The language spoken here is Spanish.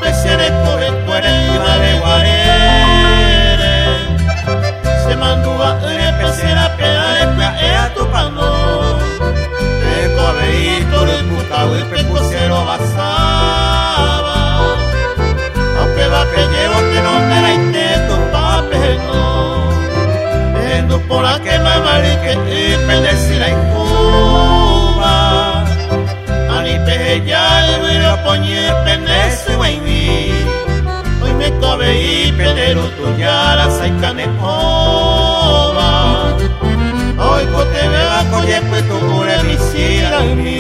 pesere kobe kuere imare guarere se mandua ere pesera pedare pra ea tupano e kobe itore putawe pecosero basaba aunque va pellero te no me la intento papeno endo por la que mamari que pendesi la incuba ani peja y lo poñe pendesi waini hoy me cobe y pedero tu ya la saicane ova hoy cote vea coye pues tu ure visira mi